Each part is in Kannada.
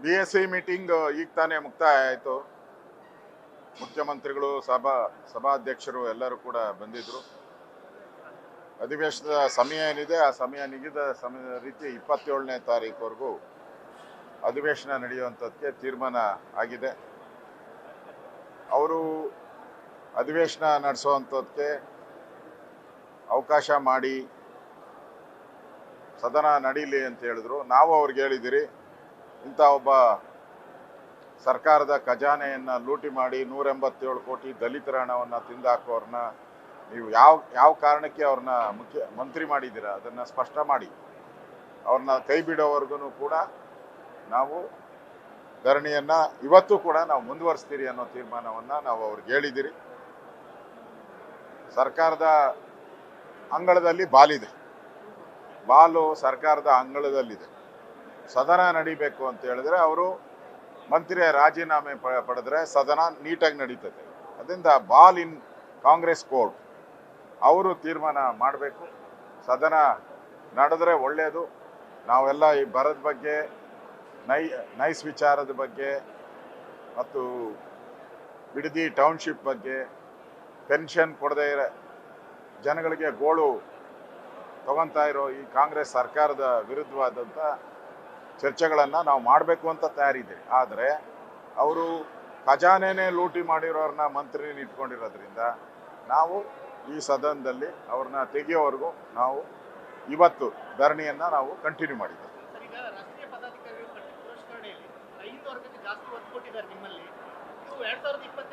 BSc ಮೀಟಿಂಗ್ ಈಗ ತಾನೇ ಮುಕ್ತಾಯ ಆಯಿತು. ಮುಖ್ಯಮಂತ್ರಿಗಳು ಸಭಾಧ್ಯಕ್ಷರು ಎಲ್ಲರೂ ಕೂಡ ಬಂದಿದ್ರು. ಅಧಿವೇಶನದ ಸಮಯ ಏನಿದೆ ಆ ಸಮಯ ನಿಗದಿತ ಸಮಯದ ರೀತಿ 27ನೇ ತಾರೀಕುವರೆಗೂ ಅಧಿವೇಶನ ನಡೆಯುವಂಥದ್ದಕ್ಕೆ ತೀರ್ಮಾನ ಆಗಿದೆ. ಅವರು ಅಧಿವೇಶನ ನಡೆಸುವಂಥದ್ದಕ್ಕೆ ಅವಕಾಶ ಮಾಡಿ ಸದನ ನಡೀಲಿ ಅಂತ ಹೇಳಿದ್ರು. ನಾವು ಅವ್ರಿಗೆ ಹೇಳಿದಿರಿ, ಇಂಥ ಒಬ್ಬ ಸರ್ಕಾರದ ಖಜಾನೆಯನ್ನು ಲೂಟಿ ಮಾಡಿ 187 ಕೋಟಿ ದಲಿತರ ಹಣವನ್ನು ತಿಂದಾಕೋರ್ನ ನೀವು ಯಾವ ಕಾರಣಕ್ಕೆ ಅವ್ರನ್ನ ಮಂತ್ರಿ ಮಾಡಿದ್ದೀರಾ ಅದನ್ನು ಸ್ಪಷ್ಟ ಮಾಡಿ. ಅವ್ರನ್ನ ಕೈ ಬಿಡೋವರೆಗೂ ಕೂಡ ನಾವು ಧರಣಿಯನ್ನು ಇವತ್ತು ಕೂಡ ನಾವು ಮುಂದುವರಿಸ್ತೀರಿ ಅನ್ನೋ ತೀರ್ಮಾನವನ್ನು ನಾವು ಅವ್ರಿಗೆ ಹೇಳಿದಿರಿ. ಸರ್ಕಾರದ ಅಂಗಳದಲ್ಲಿ ಬಾಲಿದೆ, ಬಾಲು ಸರ್ಕಾರದ ಅಂಗಳದಲ್ಲಿದೆ. ಸದನ ನಡಿಬೇಕು ಅಂತ ಹೇಳಿದ್ರೆ ಅವರು ಮಂತ್ರಿಯ ರಾಜೀನಾಮೆ ಪಡೆದ್ರೆ ಸದನ ನೀಟಾಗಿ ನಡೀತದೆ. ಅದರಿಂದ ಬಾಲ್ ಇನ್ ಕಾಂಗ್ರೆಸ್ ಕೋರ್ಟ್. ಅವರು ತೀರ್ಮಾನ ಮಾಡಬೇಕು. ಸದನ ನಡೆದ್ರೆ ಒಳ್ಳೆಯದು. ನಾವೆಲ್ಲ ಈ ಬರದ ಬಗ್ಗೆ, ನೈಸ್ ವಿಚಾರದ ಬಗ್ಗೆ ಮತ್ತು ಬಿಡದಿ ಟೌನ್ಶಿಪ್ ಬಗ್ಗೆ, ಪೆನ್ಷನ್ ಕೊಡದೇ ಜನಗಳಿಗೆ ಗೋಳು ತಗೊತಾ ಇರೋ ಈ ಕಾಂಗ್ರೆಸ್ ಸರ್ಕಾರದ ವಿರುದ್ಧವಾದಂಥ ಚರ್ಚೆಗಳನ್ನು ನಾವು ಮಾಡಬೇಕು ಅಂತ ತಯಾರಿದೆ. ಆದರೆ ಅವರು ಖಜಾನೆನೇ ಲೂಟಿ ಮಾಡಿರೋರನ್ನ ಮಂತ್ರಿನ ಇಟ್ಕೊಂಡಿರೋದ್ರಿಂದ ನಾವು ಈ ಸದನದಲ್ಲಿ ಅವ್ರನ್ನ ತೆಗೆಯೋವರೆಗೂ ನಾವು ಇವತ್ತು ಧರಣಿಯನ್ನು ನಾವು ಕಂಟಿನ್ಯೂ ಮಾಡಿದ್ದೇವೆ.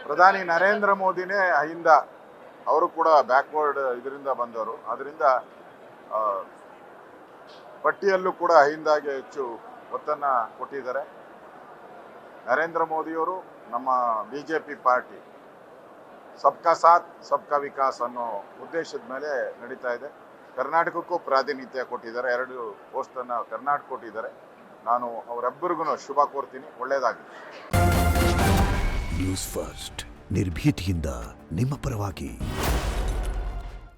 ಪ್ರಧಾನಿ ನರೇಂದ್ರ ಮೋದಿನೇ ಅಹಿಂದ, ಅವರು ಕೂಡ ಬ್ಯಾಕ್ವರ್ಡ್ ಇದರಿಂದ ಬಂದವರು. ಅದರಿಂದ ಪಟ್ಟಿಯಲ್ಲೂ ಕೂಡ ಅಹಿಂದಾಗೆ ಹೆಚ್ಚು ಒತ್ತನ್ನು ಕೊಟ್ಟಿದ್ದಾರೆ. ನರೇಂದ್ರ ಮೋದಿಯವರು ನಮ್ಮ BJP ಪಾರ್ಟಿ ಸಬ್ಕಾ ಸಾಥ್ ಸಬ್ಕಾ ವಿಕಾಸ್ ಅನ್ನೋ ಉದ್ದೇಶದ ಮೇಲೆ ನಡೀತಾ ಇದೆ. ಕರ್ನಾಟಕಕ್ಕೂ ಪ್ರಾತಿನಿಧ್ಯ ಕೊಟ್ಟಿದ್ದಾರೆ. 2 ಪೋಸ್ಟನ್ನು ಕರ್ನಾಟಕ ಕೊಟ್ಟಿದ್ದಾರೆ. ನಾನು ಅವರೆಬ್ಬರಿಗೂ ಶುಭ ಕೋರ್ತೀನಿ. ಒಳ್ಳೆಯದಾಗಲಿ. ನ್ಯೂಸ್ ಫಸ್ಟ್, ನಿರ್ಭೀತಿಯಿಂದ ನಿಮ್ಮ ಪರವಾಗಿ.